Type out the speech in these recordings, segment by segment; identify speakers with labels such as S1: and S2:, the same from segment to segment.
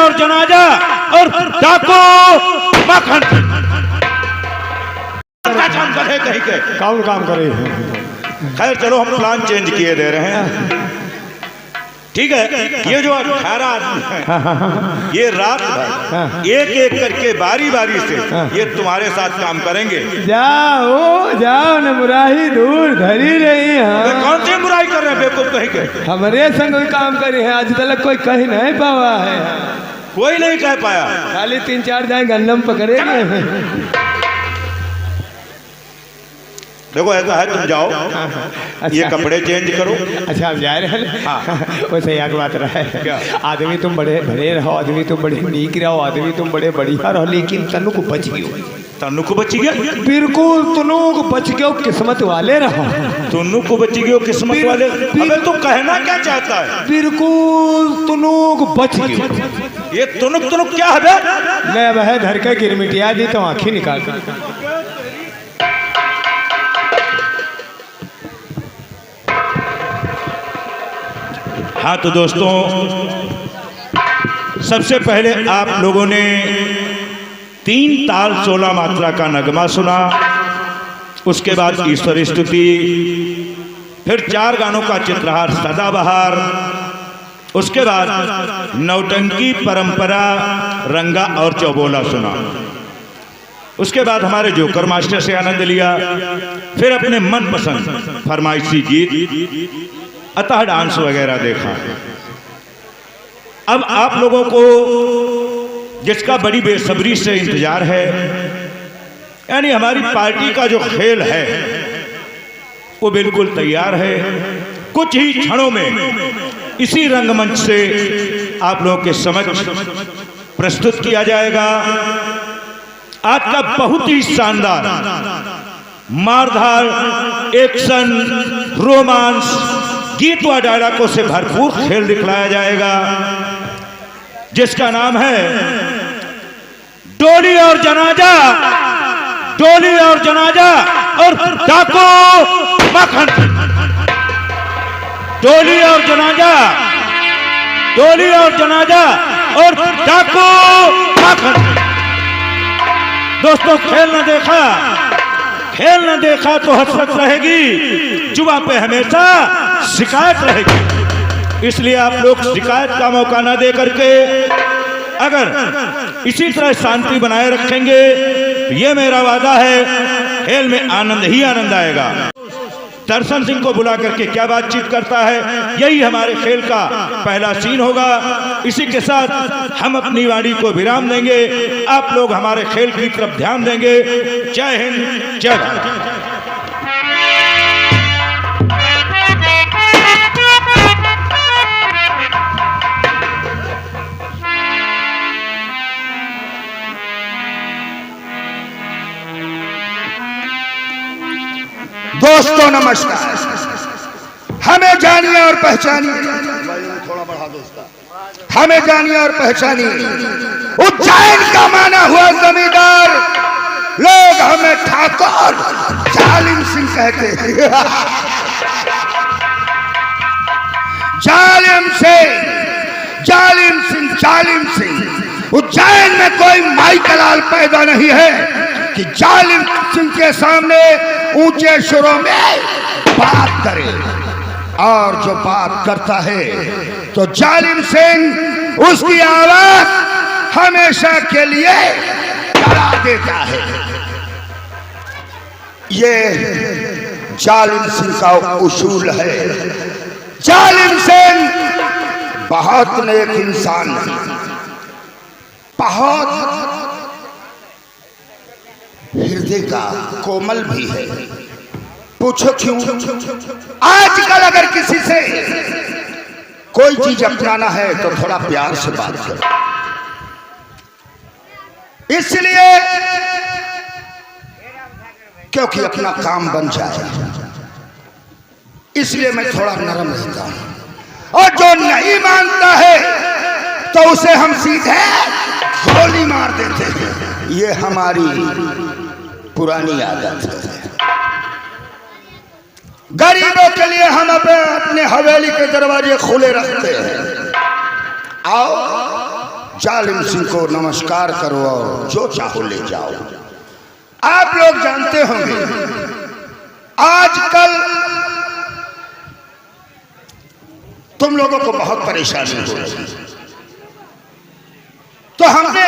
S1: और जनाजा और डाको मक्खन काम करे कहीं के
S2: कौन काम करे।
S1: खैर चलो हम प्लान चेंज किए दे रहे हैं। ठीक है, ये जो 18 आदमी है ये रात भर एक एक करके बारी बारी से ये तुम्हारे साथ काम करेंगे।
S2: जाओ जाओ न बुराई दूर धरी रही है।
S1: कौन सी बुराई कर रहे हैं बेवकूफ कहीं के?
S2: हमारे संग कोई काम करे है आज तक कोई कहीं नहीं पावा है।
S1: कोई नहीं कह पाया,
S2: खाली 3-4 जाए गन्नम पकड़ेंगे।
S1: देखो ऐसा है तुम जाओ ये कपड़े चेंज करो।
S2: अच्छा हम जा रहे हैं। हाँ वैसे एक बात रहा है, आदमी तुम बड़े बड़े रहो, आदमी तुम बड़े नीक रहो, आदमी तुम बड़े बढ़िया रहो, लेकिन तनु को बच गयो।
S1: तनु को बच गया?
S2: बिल्कुल तनु को बच गयो, किस्मत वाले रहो।
S1: तनु को बच गयो किस्मत वाले? अबे तू कहना क्या चाहता है?
S2: बिल्कुल तनु को बच गयो।
S1: ये तुनुक तुनुक क्या है?
S2: ले वह धर के गिरमिटिया दी तो आँखें निकाल कर।
S1: हाँ तो दोस्तों सबसे पहले आप लोगों ने 3 ताल 16 मात्रा का नगमा सुना, उसके बाद ईश्वर स्तुति, फिर 4 गानों का चित्रहार सदाबहार, उसके बाद नौटंकी परंपरा रंगा और चौबोला सुना, उसके बाद हमारे जोकर मास्टर से आनंद लिया, फिर अपने मनपसंद फरमाइशी गीत अतः डांस वगैरह देखा। अब आप लोगों को जिसका बड़ी बेसब्री से इंतजार है, यानी हमारी पार्टी का जो खेल है वो बिल्कुल तैयार है। कुछ ही क्षणों में इसी रंगमंच से आप लोगों के समक्ष प्रस्तुत किया जाएगा आज का बहुत ही शानदार मारधार एक्शन रोमांस गीत व डायलॉगों से भरपूर खेल दिखलाया जाएगा जिसका नाम है डोली और जनाजा, डोली और जनाजा और डाको मक्खन। डोली और जनाजा, डोली और जनाजा और डाको मक्खन। दोस्तों खेल न देखा, खेल न देखा तो हसरत रहेगी, जुबां पे हमेशा शिकायत रहेगी। इसलिए आप लोग शिकायत का मौका ना दे करके अगर इसी तरह शांति बनाए रखेंगे तो ये मेरा वादा है खेल में आनंद ही आनंद आएगा। दर्शन सिंह को बुला करके क्या बातचीत करता है, यही हमारे खेल का पहला सीन होगा। इसी के साथ हम अपनी वाणी को विराम देंगे, आप लोग हमारे खेल की तरफ ध्यान देंगे। जय हिंद, जय भारत।
S3: दोस्तों नमस्कार, हमें जानिए और पहचानिए,
S1: थोड़ा बढ़ा दो उसका।
S3: हमें जानिए और पहचानिए। उज्जैन का माना हुआ जमींदार, लोग हमें ठाकुर जालिम सिंह कहते हैं। जालिम सिंह, जालिम सिंह, जालिम सिंह। उज्जैन में कोई माई कलाल पैदा नहीं है कि जालिम सिंह के सामने ऊंचे सुरों में बात करे, और जो बात करता है तो जालिम सिंह उसकी आवाज हमेशा के लिए डरा देता है। ये जालिम सिंह का उसूल है। जालिम सिंह बहुत नेक इंसान है, बहुत हृदय का कोमल भी है। पूछो क्यों? आजकल अगर किसी से कोई चीज अपनाना है तो थोड़ा प्यार से बात करो, इसलिए क्योंकि अपना काम बन जाए, इसलिए मैं थोड़ा नरम रहता हूं। और जो नहीं मानता है तो उसे हम सीधे गोली मार देते हैं। ये हमारी पुरानी आदत है। गरीबों के लिए हम अपने हवेली के दरवाजे खुले रखते हैं। आओ जालिम सिंह को नमस्कार करो और जो चाहो ले जाओ। आप लोग जानते होंगे आजकल तुम लोगों को बहुत परेशानी हो रही है, तो हमने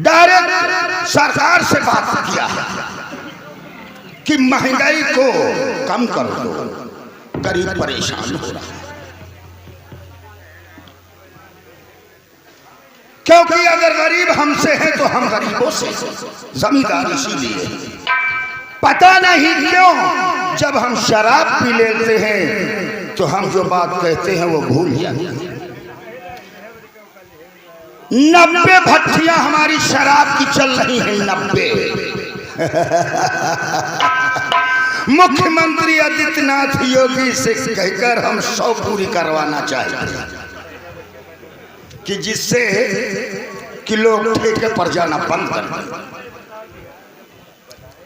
S3: डायरेक्ट सरकार से बात किया कि महंगाई को कम कर दो, गरीब परेशान हो रहा है। क्योंकि अगर गरीब हमसे हैं तो हम गरीबों से जमींदार इसीलिए। पता नहीं क्यों जब हम शराब पी लेते हैं तो हम जो बात कहते हैं वो भूल जाते हैं। 90 भट्टियां हमारी शराब की चल रही हैं, 90। मुख्यमंत्री आदित्यनाथ योगी से कहकर हम 100 पूरी करवाना चाहते हैं कि जिससे कि लोग ठेके पर जाना बंद कर दें।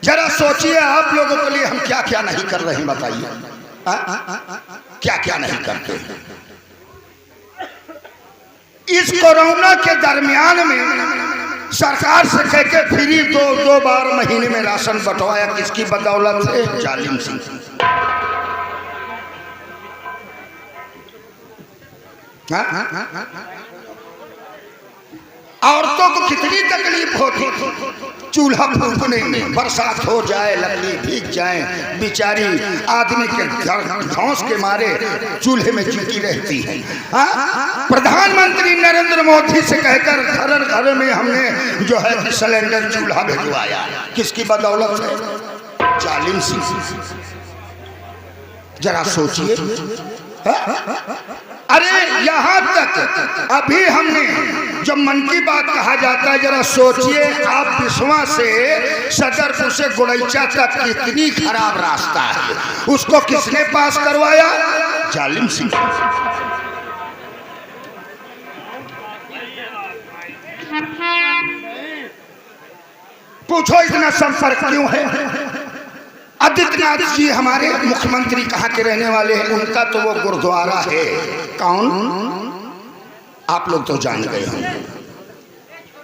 S3: जरा सोचिए आप लोगों के लिए हम क्या क्या नहीं कर रहे हैं, बताइए क्या क्या नहीं करते हैं। इस कोरोना के दरमियान में सरकार से कह के फ्री दो बार महीने में राशन बंटवाया, किसकी बदौलत है? जालिम सिंह। औरतों को कितनी तकलीफ होती, चूल्हा फूंकने में, बरसात हो जाए, लकड़ी भीग जाए, बेचारी आदमी के धौंस के मारे चूल्हे में चिपकी रहती है। प्रधानमंत्री नरेंद्र मोदी से कहकर घर घर में हमने जो है कि सिलेंडर चूल्हा भिजवाया, किसकी बदौलत है? जालिम सिंह। जरा सोचिए। अरे यहाँ तक अभी हमने जब मन की बात कहा जाता है, जरा सोचिए आप बिस्वा से सदरपुर से गुड़ैचा तक कितनी खराब रास्ता है, उसको किसने पास करवाया? जालिम सिंह। पूछो इतना संपर्क क्यों है? आदित्यनाथ जी हमारे मुख्यमंत्री कहाँ के रहने वाले हैं? उनका तो वो गुरुद्वारा है, कौन? आप लोग तो जान गए होंगे,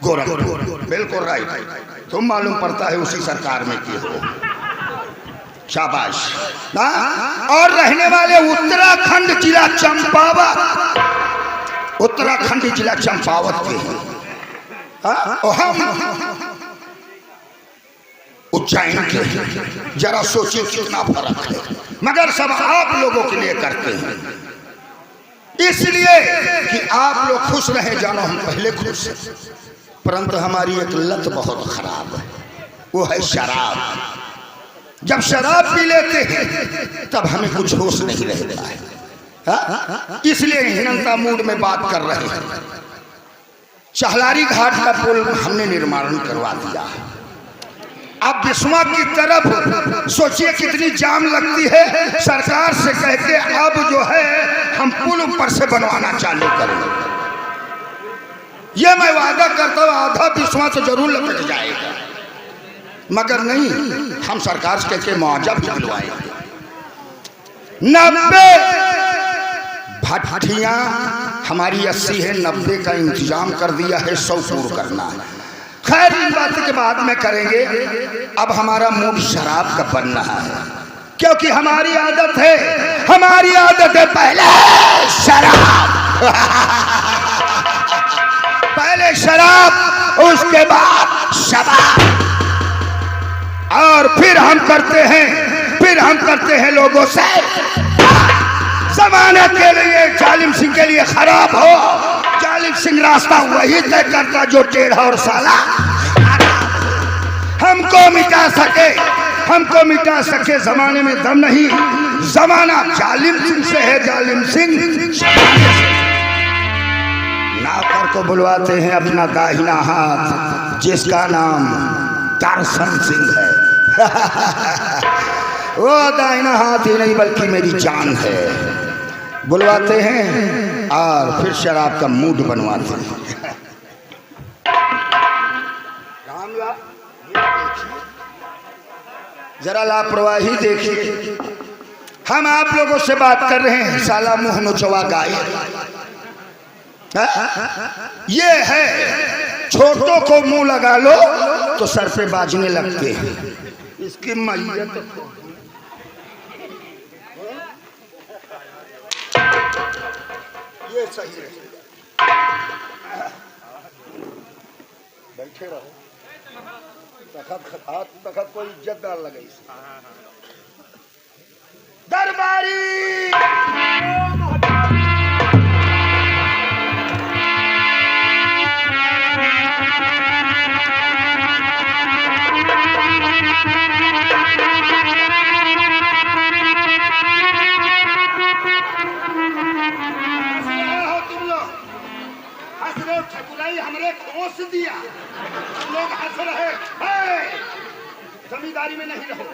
S3: गोरखपुर। बिल्कुल राइट, तुम मालूम पड़ता है उसी सरकार में की हो। शाबाश। और रहने वाले उत्तराखंड जिला चंपावत, उत्तराखंड जिला चंपावत के हैं। उज्जैन के। जरा सोचिए कितना फर्क है, मगर सब आप लोगों के लिए करते हैं, इसलिए कि आप लोग खुश रहे। जानो हम पहले खुश हैं, परंतु हमारी एक लत बहुत खराब है, वो है शराब। जब शराब पी लेते हैं तब हमें कुछ होश नहीं रहता है, इसलिए हीनता मूड में बात कर रहे हैं। चहलारी घाट का पुल हमने निर्माण करवा दिया है। अब बिस्वा की तरफ सोचिए कितनी जाम लगती है, सरकार से कहते अब जो है हम पुल ऊपर से बनवाना चालू करेंगे। ये मैं वादा करता हूँ आधा बिस्वा तो जरूर लपट जाएगा, मगर नहीं, हम सरकार से कहते मुआवजा भी दिलवाएंगे। 90 भट्टियां हमारी 80 है, 90 का इंतजाम कर दिया है, 100 पूर्ण करना है। खैर इन बात के बाद में करेंगे। अब हमारा मूड शराब का बन रहा है, क्योंकि हमारी आदत है, हमारी आदत है पहले शराब पहले शराब, उसके बाद शबाब, और फिर हम करते हैं लोगों से जमाने के लिए। जालिम सिंह के लिए खराब हो, जालिम सिंह रास्ता वही तय करता जो टेढ़ा और साला। हमको मिटा सके जमाने में दम नहीं, जमाना जालिम सिंह से है। जालिम सिंह नौकर को बुलवाते हैं अपना दाहिना हाथ, जिसका नाम दर्शन सिंह है। वो दाहिना हाथ ही नहीं बल्कि मेरी जान है। बुलवाते हैं और फिर शराब का मूड बनवाते हैं। जरा लापरवाही देखिए, हम आप लोगों से बात कर रहे हैं, साला मुंह नोचवा गाय। ये है, छोटों को मुंह लगा लो तो सर पे बाजने लगते हैं। इसकी मैयत ये सही है। बैठे रहो, तखत कोई इज्जतदार लगे। दरबारी हमरे खोस दिया, लोग हंस रहे हैं। जमींदारी में नहीं रहो।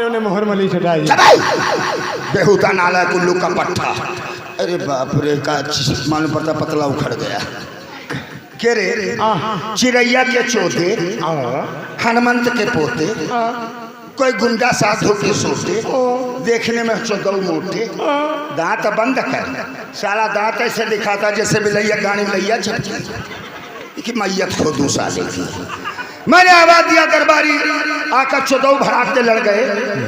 S2: ने मोहर मली चढ़ाई।
S3: बेहुदा नाला कुल्लू का पट्टा। अरे बाप रे, का मालूम पड़ता पतला उखड़ गया। के रे चिड़ैया के चोते, हनुमंत के पोते, कोई गुंडा साधु के सोते, देखने में चौदह मोटे, दांत बंद कर, सारा दांत ऐसे दिखाता जैसे बिलैया गाड़ी लैया झपकी कि मैयत खो दू साले की। मैंने आवाज दिया, दरबारी आकर चौदह भड़ाकते लड़ गए,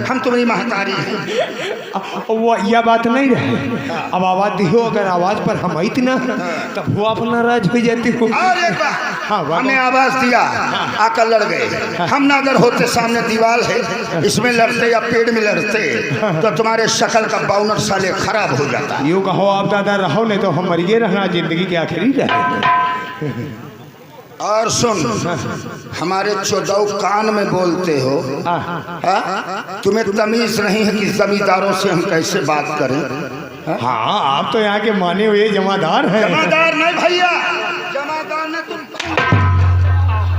S3: हम तुम्हारी महतारी हैं।
S2: वो यह बात नहीं रहे। अब आवाज दी हो, अगर आवाज पर हम इतना तब वो अपना राज हो जाती हो।
S3: हमने आवाज दिया, आकर लड़ गए। हम ना अगर होते, सामने दीवार है, इसमें लड़ते या पेड़ में लड़ते तो तुम्हारे शक्ल का 52 साले खराब हो जाता।
S2: यूँ कहो आप दादा रहो, नहीं तो हम मरिए रहना, जिंदगी के आखिरी रहे।
S3: और सुन, हमारे 14 कान में बोलते हो, तुम्हें तमीज नहीं है कि जमींदारों से हम कैसे बात करें।
S2: हाँ, आप तो यहाँ के माने हुए जमादार हैं।
S3: जमादार नहीं भैया, जमादार ने तुम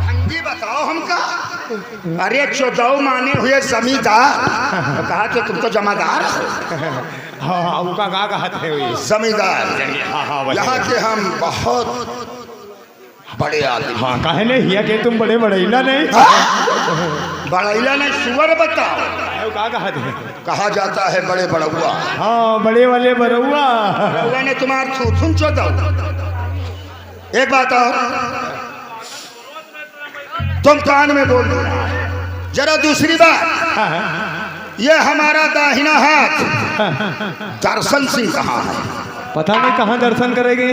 S3: हिंदी बताओ हमका। अरे 14 माने हुए जमींदार, तो कहा कि तुम तो जमादार।
S2: हाँ, उनका गा कहते हुए
S3: जमींदार। यहाँ के हम बहुत बड़े आदमी।
S2: हाँ, कहे नहीं हिया के तुम बड़े बड़ैला नहीं।
S3: बड़ैला नहीं, सुअर बताओ। कहा जाता है बड़े बड़ौआ।
S2: हाँ, बड़े वाले बड़ौआ।
S3: बड़ौआ ने तुम्हार थूथुन चौदह। एक बात और, तुम कान में बोल दो जरा। दूसरी बात, ये हमारा दाहिना हाथ दर्शन सिंह कहाँ है?
S2: पता नहीं कहाँ दर्शन करेंगे।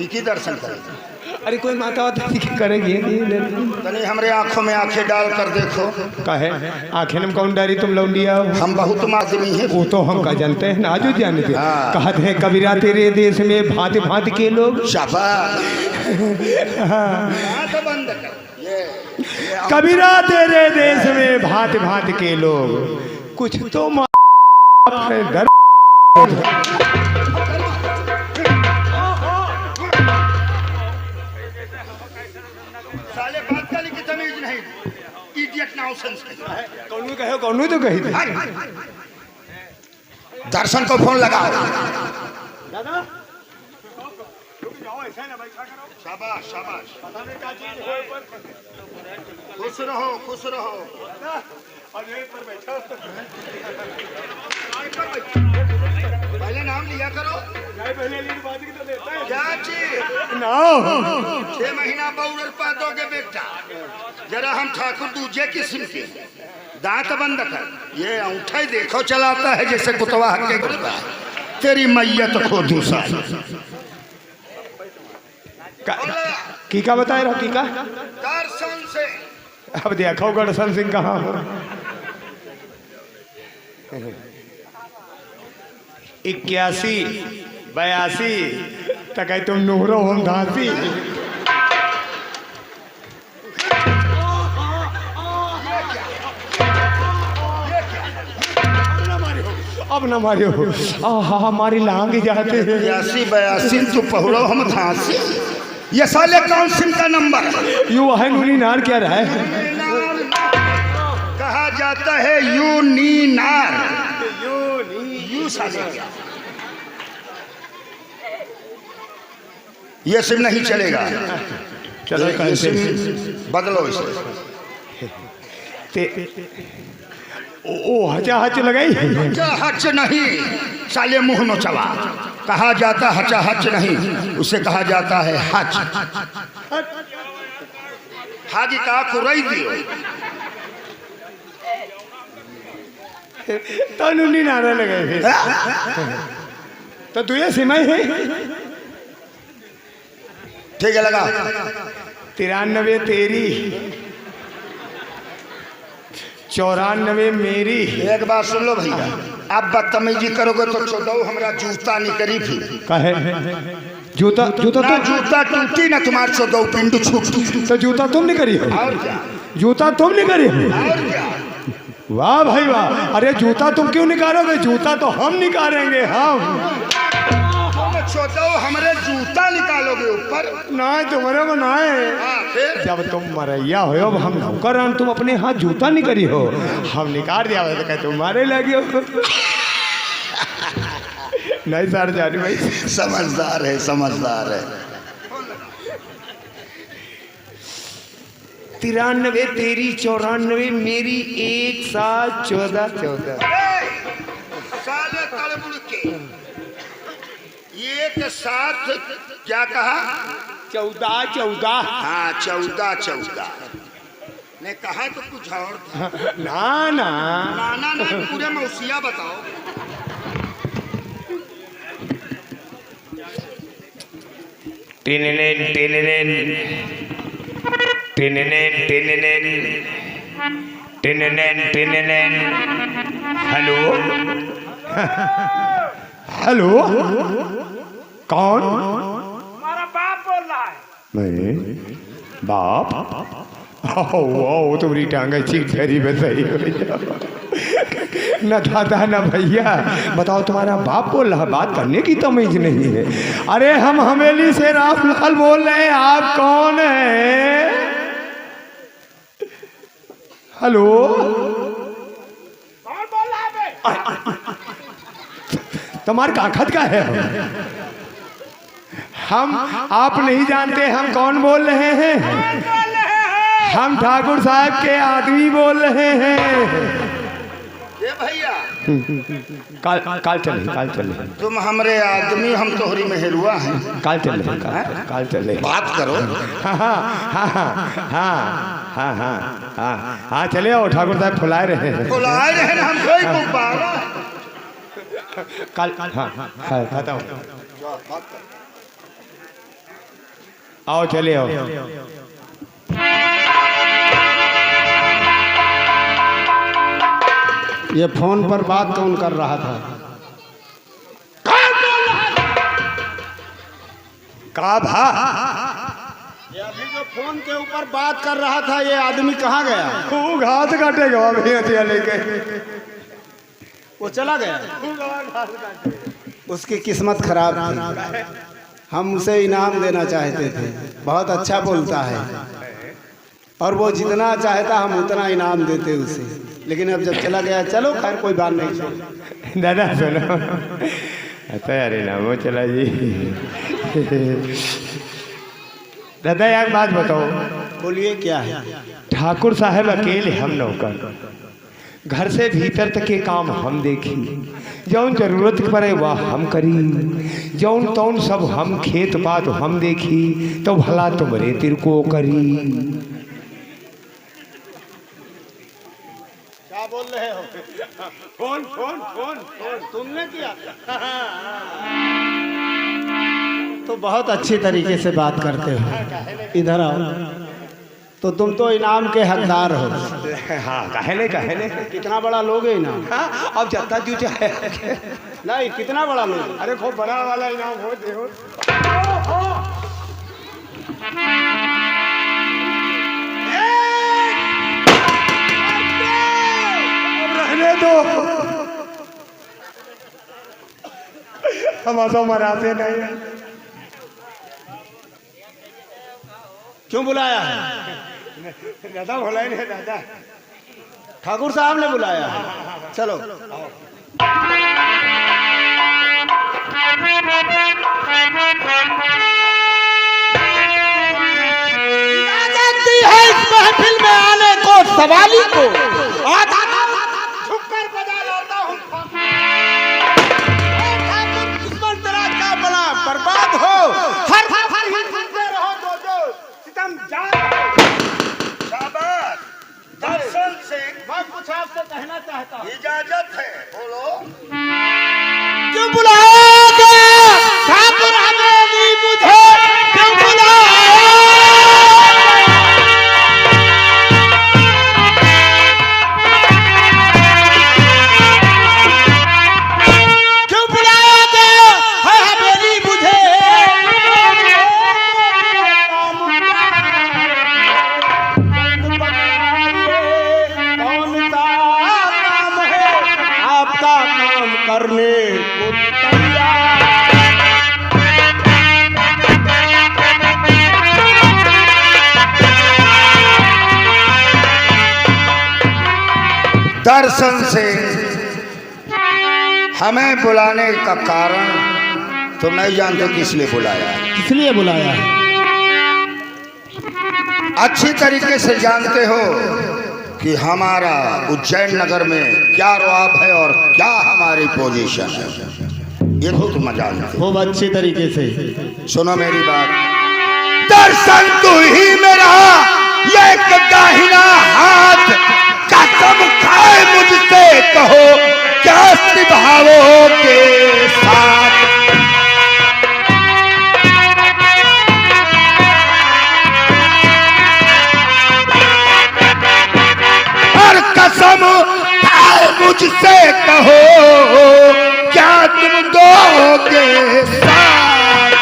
S3: की दर्शन करेंगे?
S2: अरे कोई माता वाता करेगी
S3: तनी हमरे आंखों में आंखें डाल कर देखो।
S2: कहे आंखें में कौन डारी, तुम लौंडिया हो।
S3: हम बहुत आदमी हैं।
S2: वो तो हम का जानते हैं ना, जो जानते। कहते हैं कबीरा तेरे देश में भांति भांति के लोग। शाबाश। बंद कर। कबीरा तेरे देश में भांति भांति के लोग, कुछ तो डर।
S3: साले बात का लिखी तमीज नहीं। इडियट नॉनसेंस
S2: कौन कहो, कौन तो कही थी।
S3: दर्शन को फोन लगाओ।
S2: दादा
S3: शाबाश शाबाश। खुश रहो खुश रहो। पहले नाम लिया करो। क्या चीज 6 महीना बउरल पादोगे बेटा। जरा हम ठाकुर दूजे किस्म के, दांत बंद कर। ये अंगूठा ही देखो चलाता है जैसे कुतवा के करता है। तेरी मैयत खो दूसरा।
S2: कीका बताए रहो, कीका
S3: दर्शन से।
S2: अब देखो दर्शन सिंह कहाँ। 81 82 तो कहे तुम नूरो हम धासी। अब ना मारियो, आहा हमारी लांग जाते हैं।
S3: 82 तो पहुड़ो हम घासी। ये साले कौन सिम का नंबर?
S2: यू है नूनी नार क्या रहा है?
S3: कहा जाता है यू नी नार। यू साले ये सिम नहीं चलेगा।
S2: चलो
S3: ये सिम बदलो इसे।
S2: ओ हचा हच लगाई।
S3: हचा हच नहीं साले मुंह नोचवा। कहा जाता हचा हच नहीं, उसे कहा जाता है हच। हाजी का कुरई दियो
S2: तो नूनी नारा लगाए तो तू ये सिमाई है।
S3: ठीक है लगा।
S2: 93 तेरी, 94 मेरी।
S3: एक बात सुन लो भैया, आप बदतमीजी करोगे तो छोड़ो हमरा जूता निकरी फिर।
S2: काहे? जूता जूता
S3: ना जूता टूटी ना तुम्हारे छोड़ो पिंड छूटी।
S2: तो जूता तुम नहीं करी हो?
S3: और क्या?
S2: जूता तुम नहीं करी हो?
S3: और क्या?
S2: वाह भाई वाह। अरे जूता तुम क्यों निकालोगे? जूता तो हम निकालेंगे। हम
S3: छोड़ो हमरे जूता निकालोगे ऊपर
S2: ना तुम्हारे बनाए। जब तुम मरैया हो हम नौकर, तुम अपने हाथ जूता नहीं करी हो, हम निकाल दिया तो कहते तुम्हारे लगे हो। नहीं सर जानी भाई
S3: समझदार है, समझदार है।
S2: 93 तेरी, 94 मेरी, 1 7 14 14।
S3: साले तड़बुड़ के एक साथ क्या कहा?
S2: 14 14।
S3: हाँ 14 14 ने कहा तो कुछ और था।
S2: ना ना
S3: नाना ना पूरे मौसिया बताओ।
S2: टिननेन टिननेन टिननेन टिननेन टिननेन टिननेन। हेलो हेलो कौन?
S4: हमारा बाप बोल रहा है।
S2: नहीं बाप? वो तुम्हारी टांग चिट्ठी बताई न दादा न भैया। बताओ तुम्हारा बाप बोल रहा, बात करने की तमीज नहीं है। अरे हम हवेली से रामलाल बोल रहे हैं, आप कौन है? हेलो
S4: कौन बोल रहा है?
S2: तुम्हारे काखत का है? हम आप नहीं जानते हम कौन बोल रहे हैं? हम ठाकुर साहब के आदमी बोल रहे हैं।
S3: ये भैया
S2: काल चले
S3: तुम हमरे आदमी, हम तोहरी मेहरुआ हैं।
S2: काल चले
S3: बात करो।
S2: हाँ चले आओ। ठाकुर साहब फुलाए रहे हैं।
S3: बुलाए रहे ना हम कोई गुब्बारा।
S2: काल हाँ बताओ। आओ चले आओ।
S5: ये फोन पर बात कौन कर रहा था?
S2: का भा?
S5: ये अभी जो फोन के ऊपर बात कर रहा था, ये आदमी कहाँ गया?
S2: वो घास काटेगा अभी लेके।
S5: वो चला गया। उसकी किस्मत खराब थी। हम उसे इनाम देना चाहते थे, बहुत अच्छा बोलता है और वो जितना चाहता हम उतना इनाम देते उसे, लेकिन अब जब चला गया, चलो खैर कोई बात नहीं।
S2: दादा सुनो, अच्छा यार नामो चला जी। दादा यार बात बताओ।
S5: बोलिए क्या है?
S2: ठाकुर साहब अकेले हम नौकर, घर से भीतर तक के काम हम देखी, जौन जरूरत पड़े वह हम करी, जौन तौन सब हम खेत बात हम देखी, तो भला तुमरे तिर को करी।
S5: क्या बोल रहे हो? फोन फोन फोन फोन तुमने किया? तो बहुत अच्छी तरीके से बात करते हो। इधर आओ। तो तुम तो इनाम के हकदार हो।
S2: हाँ कहले कहले
S5: कितना बड़ा लोगे इनाम?
S2: हाँ अब जत्ता जू चाहे
S5: नहीं, कितना बड़ा लोगे?
S2: अरे खूब बड़ा वाला इनाम हो दे हो। अब रहने दो, हम तो मराते नहीं।
S5: क्यों बुलाया है?
S2: दादा बोला ही नहीं दादा।
S5: ठाकुर साहब ने बुलाया है। चलो इजाजत दी है इस महफिल में आने को सवाली को।
S4: झुककर बजा लाता हूँ।
S5: दुश्मन तेरा क्या बना बर्बाद हो। हर
S4: ही सुनते रहो दो सितम जान।
S3: शाबाश। दर्शन सिंह,
S4: मैं कुछ आपसे कहना चाहता हूँ।
S3: इजाजत है, बोलो।
S5: क्यों बुलाया ठाकुर हवेली मुझे क्यों बुलाया? क्यों बुलाया गया है हवेली मुझे? कौन सा काम है आपका काम करने को तैयार?
S3: दर्शन सिंह, हमें बुलाने का कारण तुम नहीं जानते किस लिए बुलाया है।
S5: इसलिए बुलाया है।
S3: अच्छी तरीके से जानते हो कि हमारा उज्जैन नगर में क्या रवाब है और क्या हमारी पोजीशन है, ये तो तुम जानते हो।
S5: खूब अच्छी तरीके से
S3: सुनो मेरी बात। दर्शन तू ही मेरा ये एक दाहिना हाथ, कसम खाए मुझसे कहो क्या निभाओगे साथ। और कसम खाए मुझसे कहो क्या तुम दोगे साथ।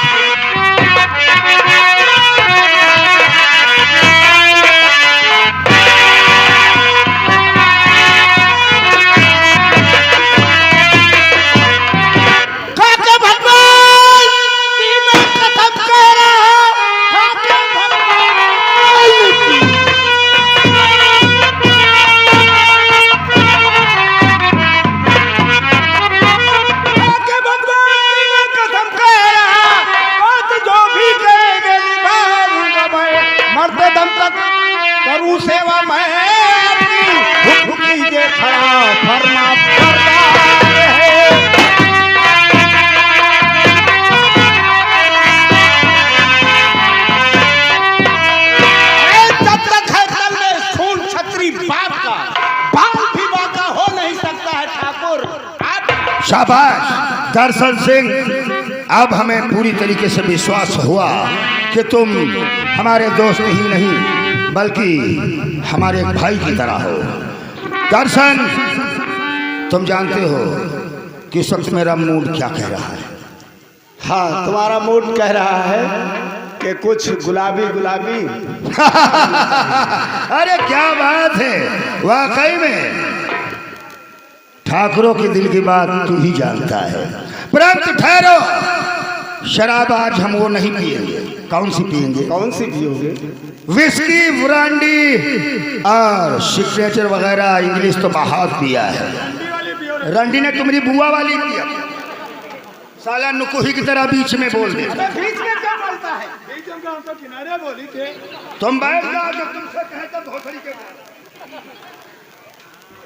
S5: खाके भगवान की मैं कसम कह रहा हूं। खाके भगवान की। खाके भगवान की मैं कसम कह रहा बात जो भी करेंगे निभाऊंगा मैं। मरते दम तक करूं सेवा मैं अपनी। भूख कीजिए खड़ा फरमा फरदार है। जब तक है तल में खून छतरी बाप का, बाप भी बाका हो नहीं सकता है ठाकुर। आप
S3: शाबाश दर्शन सिंह, अब हमें पूरी तरीके से विश्वास हुआ कि तुम हमारे दोस्त ही नहीं बल्कि हमारे एक भाई की तरह हो। दर्शन, तुम जानते हो कि इस वक्त मेरा मूड क्या कह रहा है।
S5: हाँ, तुम्हारा मूड कह रहा है कि कुछ गुलाबी गुलाबी।
S3: अरे क्या बात है, वाकई में ठाकुरों के दिल की बात तू ही जानता है। परंतु ठहरो, शराब आज हम वो नहीं पिएंगे। कौन सी पिएंगे?
S5: कौन सी पियोगे?
S3: विस्की, ब्रांडी और सिग्नेचर वगैरह इंग्लिश तो बहुत पिया है। रंडी ने तुम्हारी बुआ वाली किया, साला नुकुही की तरह बीच में बोल दे।
S4: बीच में क्या बोलता है? बीच में हम तो किनारे बोली थे।
S3: तुम बैठ जाओ, जब तुमसे कहे तो धोतरी के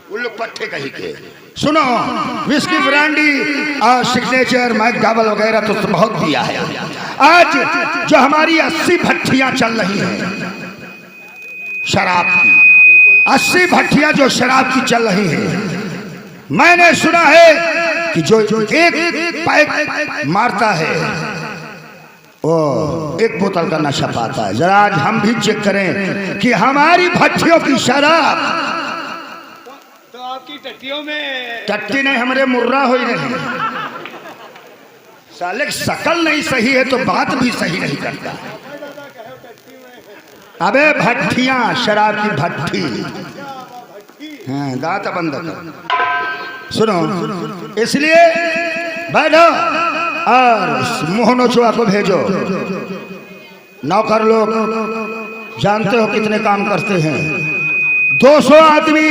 S3: उल्लू पट्टे कहीं के। सुनो, विस्की, ब्रांडी और सिग्नेचर, मैकडबल वगैरह तो बहुत पिया है। आज जो हमारी 80 भट्टियां चल रही हैं शराब की, 80 भट्टियां जो शराब की चल रही हैं, मैंने सुना है कि जो एक पैक मारता है ओ एक बोतल का नशा पाता है। जरा आज हम भी चेक करें कि हमारी भट्टियों की शराब।
S4: तो आपकी टट्टियों में
S3: टट्टी नहीं, हमारे मुर्रा हो ही नहीं। साले शकल नहीं सही है तो बात भी सही नहीं करता। अबे भट्टियां, शराब की भट्टी। हाँ, दांत बंद कर। सुनो, इसलिए बैठो और मोहनोचुआ को भेजो। नौकर लोग जानते हो कितने काम करते हैं। 200 आदमी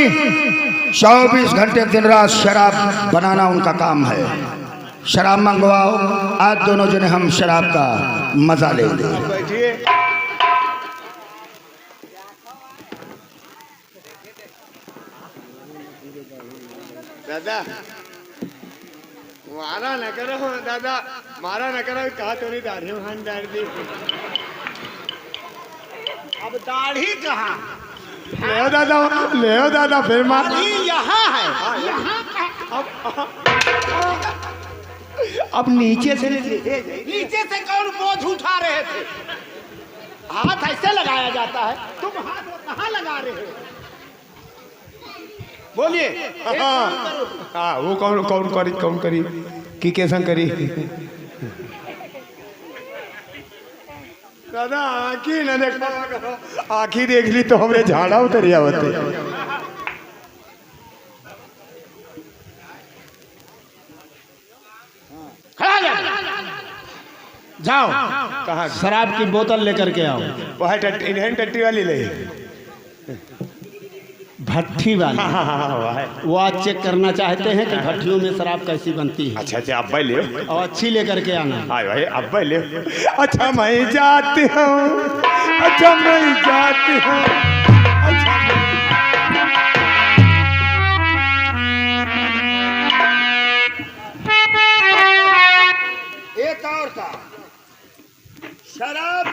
S3: 24 घंटे दिन रात शराब बनाना उनका काम है। शराब मंगवाओ, आज दोनों जने हम शराब का मजा लेंगे।
S4: बैठिए। दादा मारा न करो, दादा मारा न करो। कहा थोड़ी दाढ़ी वहां डाल दी। अब दाढ़ी कहाँ? ले दादा फिर मार। यहाँ है, यहाँ
S2: अब नीचे से
S4: नीचे से कौन बोझ उठा रहे थे? हाथ ऐसे लगाया जाता है, तुम हाथ कहाँ लगा रहे हो? बोलिए।
S2: हाँ, वो कौन करी कि कैसा करी।
S4: दादा आँखी न देखा करो, आँखी देख ली तो हमरे झाड़ा उतर जाते।
S2: जाओ, कहाँ शराब की बोतल लेकर के आओ।
S4: वह टट्टी वाली ले,
S2: भट्टी वाली। वो आज चेक करना चाहते हैं कि भट्टियों में शराब कैसी बनती है।
S4: अच्छा अब ले
S2: और अच्छी लेकर के आना।
S4: भाई अब ले। अच्छा मैं जाती हूँ, अच्छा मैं जाती हूँ। अच्छा
S3: एक और का शराब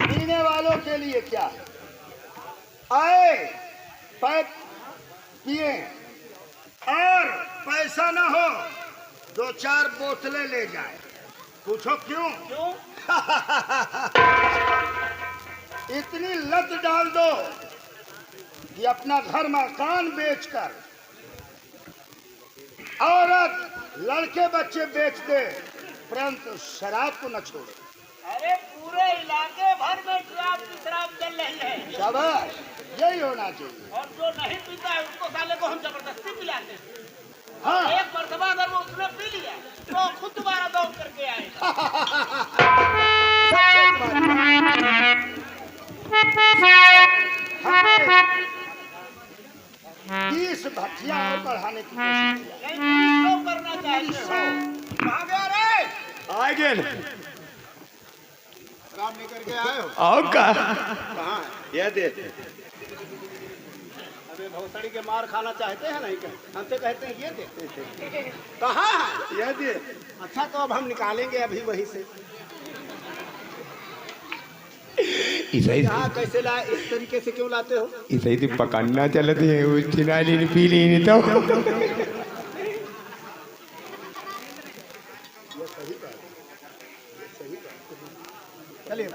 S3: पीने वालों के लिए क्या है? आए पैक पिए और पैसा ना हो 2-4 बोतलें ले जाए। पूछो क्यों? इतनी लत डाल दो कि अपना घर मकान बेचकर औरत लड़के बच्चे बेच दे, परंतु शराब को न छोड़े।
S6: अरे पूरे इलाके भर में शराब चल रही है।
S3: शाबाश, यही होना चाहिए।
S6: और जो नहीं पीता है उसको साले को हम जबरदस्ती पिलाते हैं।
S3: हाँ,
S6: एक मरतबा अगर वो उसने पी लिया तो खुद दोबारा दौड़ करके आए।
S3: 20 भट्टियां और बढ़ाने की कोशिश किया।
S6: नहीं करना चाहिए। कहाँ गया रे?
S4: आ गए
S5: शराब लेकर के आए हो?
S4: और का
S5: कहाँ है?
S4: ये दे।
S5: अबे भौसड़ी के मार खाना चाहते हैं नहीं? हमसे कहते हैं ये दे। कहाँ है?
S4: ये दे।
S5: अच्छा तो अब हम निकालेंगे अभी वहीं से। यहाँ कैसे लाए? इस तरीके से क्यों लाते हो?
S2: इसे ही पकड़ना चलते हैं, वो चिना ली पी ली नहीं तो।
S5: चलिए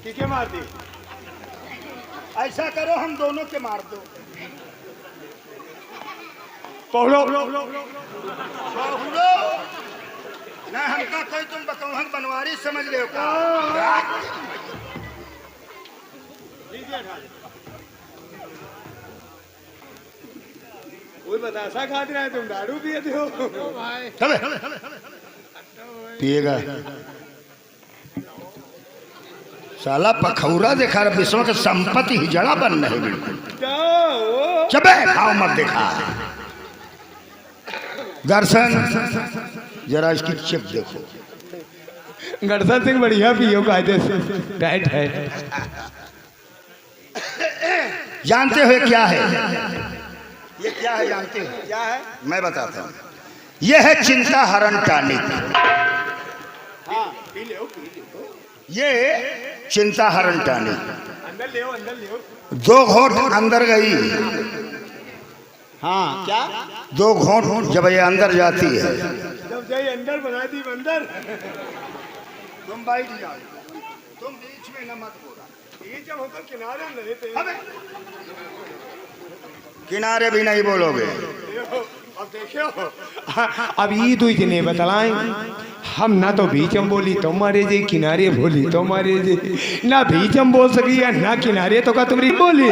S4: ठीक है, मार दी।
S3: ऐसा करो हम दोनों के मार दो।
S4: पकड़ो।
S3: न हमका कोई तुम बकौहन बनवारी समझ ले का?
S4: कोई बतासा खाते रहे, तुम दारू पिए हो।
S3: चले पिएगा साला पखौरा देखा रहा, विश्व की संपत्ति ही जड़ा बन रही बिल्कुल। चबे खाओ मत देखा। दर्शन जरा इसकी चिप देखो।
S2: गड़सा सिंह बढ़िया पियो कायदे से, टाइट है।
S3: जानते हो क्या है ये? क्या है जानते हो?
S5: क्या है?
S3: मैं बताता हूँ। यह है चिंता हरण टॉनिक।
S5: हाँ,
S3: ये चिंता हरण टॉनिक।
S4: अंदर ले, अंदर ले।
S3: 2 घोंट अंदर गई।
S5: हाँ क्या?
S3: 2 घोंट जब ये अंदर जाती है
S4: जब जाइए
S2: बंदर बना दी बंदर।
S3: तुम बैठ जाओ, तुम बीच में न मत बोला।
S2: ये जब होकर किनारे नहीं थे।
S3: अबे किनारे भी नहीं बोलोगे।
S2: अब देखियो, अब ये दो जने बतलाएं, हम ना तो बीचम बोली तुम्हारे जे, किनारे बोली तुम्हारे जे, ना बीचम बोल सकी या ना किनारे तो का तुम्हारी बोली।